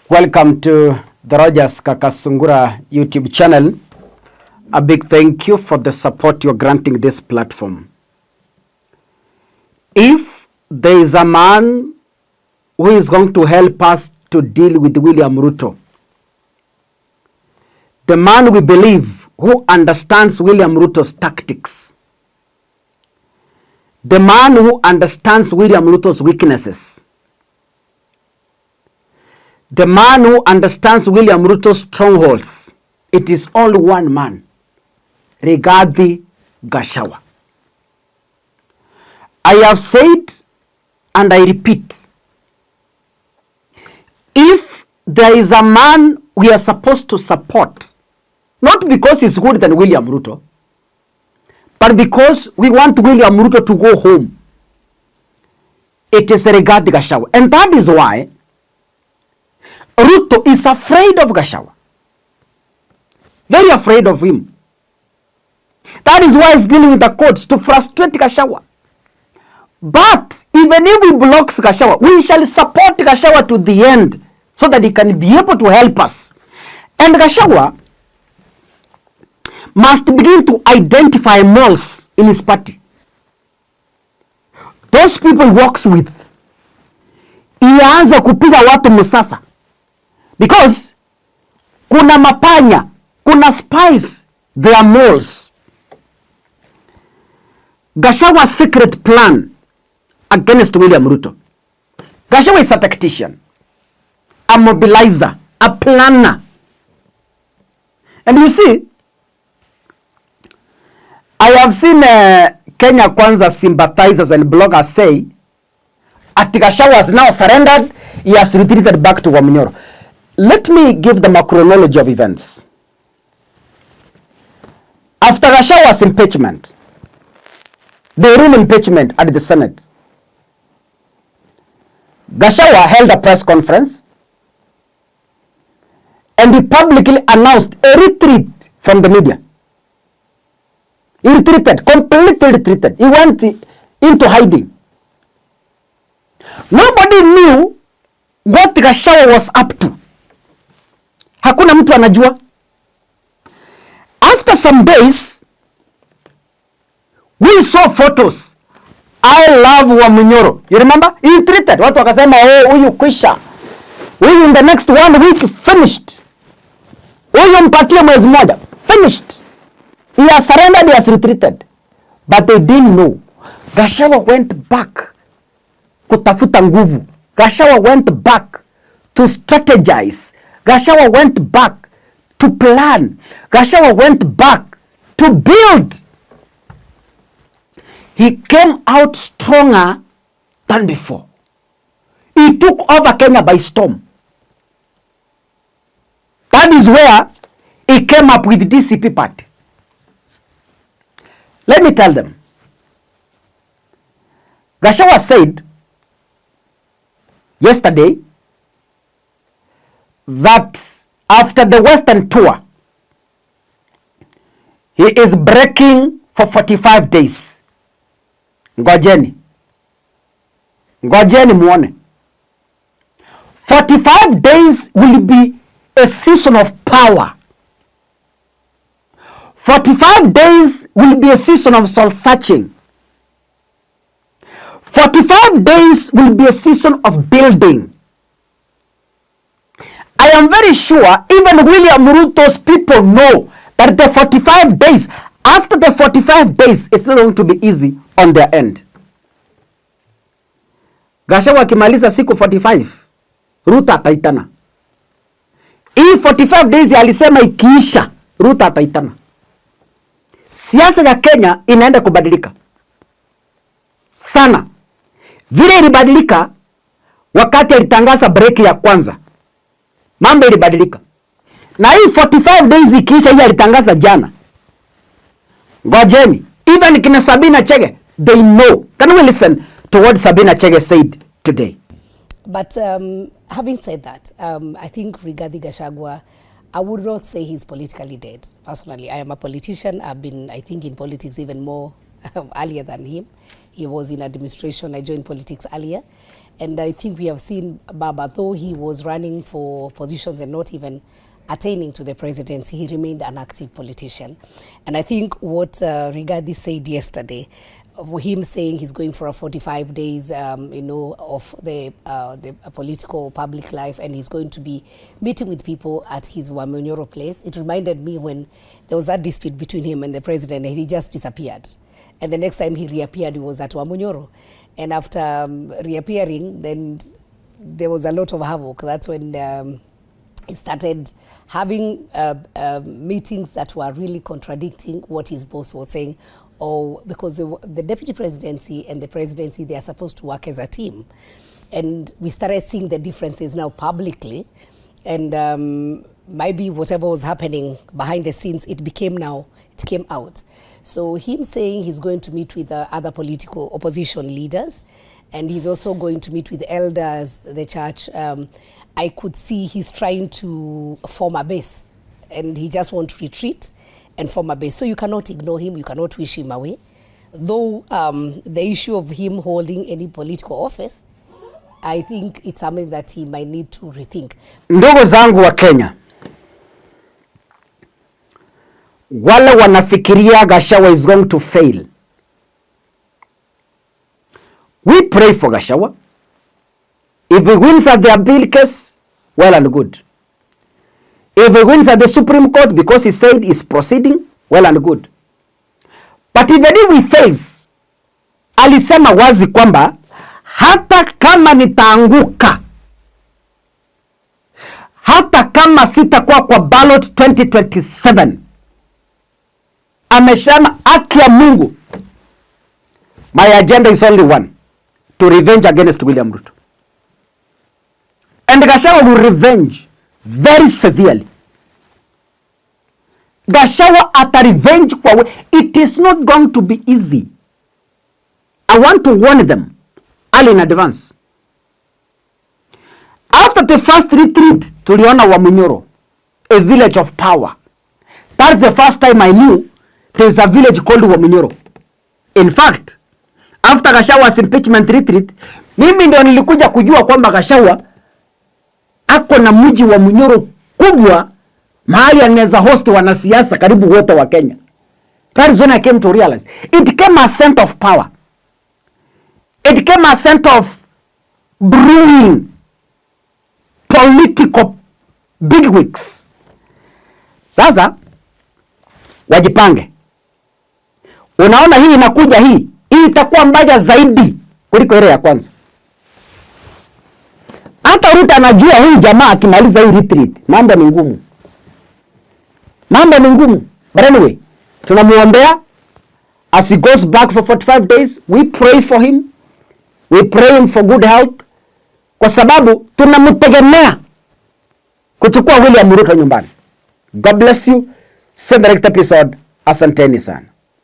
Welcome to the Rogers Kakasungura YouTube channel. A big thank you for the support you're granting this platform. If there is a man who is going to help us to deal with William Ruto, the man we believe who understands William Ruto's tactics, the man who understands William Ruto's weaknesses, the man who understands William Ruto's strongholds, it is all one man, Rigathi Gachagua. I have said and I repeat, if there is a man we are supposed to support, not because he's good than William Ruto, but because we want William Ruto to go home, it is Rigathi Gachagua. And that is why Ruto is afraid of Gachagua. Very afraid of him. That is why he's dealing with the courts to frustrate Gachagua. But even if he blocks Gachagua, we shall support Gachagua to the end so that he can be able to help us. And Gachagua must begin to identify moles in his party. Those people he works with. Ianza kupiga watu msasa. Because kuna mapanya, kuna spies, they are moles. Gachagua's secret plan against William Ruto. Gachagua is a tactician, a mobilizer, a planner. And you see, I have seen Kenya Kwanza sympathizers and bloggers say, that Gachagua has now surrendered, he has retreated back to Wamunyoro. Let me give them a chronology of events. After Gachagua's impeachment, the rule impeachment at the Senate, Gachagua held a press conference and he publicly announced a retreat from the media. He retreated, completely retreated. He went into hiding. Nobody knew what Gachagua was up to. Hakuna mtu anajua. After some days, we saw photos. I love Wamunyoro. You remember? He retreated. Watu wakasema, oh, huyu kwisha. Huyu in the next 1 week finished. Huyu mpatie mwezi moja. Finished. He has surrendered, he has retreated. But they didn't know. Gachagua went back kutafuta nguvu. Gachagua went back to strategize. Gachagua went back to plan. Gachagua went back to build. He came out stronger than before. He took over Kenya by storm. That is where he came up with the DCP party. Let me tell them. Gachagua said yesterday that after the Western tour, he is breaking for 45 days. Ngojeni. Ngojeni muone. 45 days will be a season of power. 45 days will be a season of soul searching. 45 days will be a season of building. I am very sure even William Ruto's people know that the 45 days, after the 45 days, it's not going to be easy on their end. Gachagua akimaliza siku 45, Ruto ataitana. Hii 45 days alisema ikiisha, Ruto ataitana. Siasa ya Kenya inaenda kubadilika sana. Vile ilibadilika wakati alitangaza break ya kwanza, mambo ilibadilika. Na hii 45 days ikiisha, hii alitangaza jana. Ngojeni. Even kina Sabina Chege, they know. Can we listen to what Sabina Chege said today? But having said that, I think Rigathi Gachagua, I would not say he's politically dead. Personally, I am a politician. I've been, I think, in politics even more earlier than him. He was in administration. I joined politics earlier. And I think we have seen Baba, though he was running for positions and not even attaining to the presidency, he remained an active politician. And I think what Rigathi said yesterday, of him saying he's going for a 45 days, of the political public life, and he's going to be meeting with people at his Wamunyoro place. It reminded me when there was that dispute between him and the president, and he just disappeared. And the next time he reappeared, he was at Wamunyoro. And after reappearing, then there was a lot of havoc. That's when he started having meetings that were really contradicting what his boss was saying, or because the deputy presidency and the presidency, they are supposed to work as a team. And we started seeing the differences now publicly, and maybe whatever was happening behind the scenes, it came out. So him saying he's going to meet with other political opposition leaders, and he's also going to meet with the elders, the church, I could see he's trying to form a base, and he just wants to retreat and form a base. So you cannot ignore him, you cannot wish him away. Though the issue of him holding any political office, I think it's something that he might need to rethink. Ndugu zangu wa Kenya, wale wanafikiria Gachagua is going to fail, we pray for Gachagua. If he wins at the appeal case, well and good. If he wins at the Supreme Court because he said he's proceeding, well and good. But even if he fails, alisema wazi kwamba hata kama nitaanguka, hata kama sitakuwa kwa ballot 2027, amesema haki ya Mungu, my agenda is only one, to revenge against William Ruto. And Gachagua will revenge very severely. Gachagua ata revenge kwa it is not going to be easy. I want to warn them early in advance. After the first retreat, tuliona Wamunyoro, a village of power. That's the first time I knew there's a village called Wamunyoro. In fact, after Gachagua's impeachment retreat, mimi ndio nilikuja kujua kwamba Gachagua ako na mji wa Munyoro kubwa mahali anaweza host wanasiasa karibu wote wa Kenya. That is when I came to realize. It came a sense of power. It came a sense of brewing political bigwigs. Sasa wajipange. Unaona hii inakuja hii itakuwa mbaya zaidi kuliko ile ya kwanza. Hata Ruto anajua huyu jamaa akimaliza hii retreat, mambo ni ngumu. Mambo ni ngumu. But anyway, tunamuombea as he goes back for 45 days. We pray for him. We pray him for good health. Kwa sababu tunamtegemea kuchukua William Ruto nyumbani. God bless you. See you in the next episode. Asanteni sana.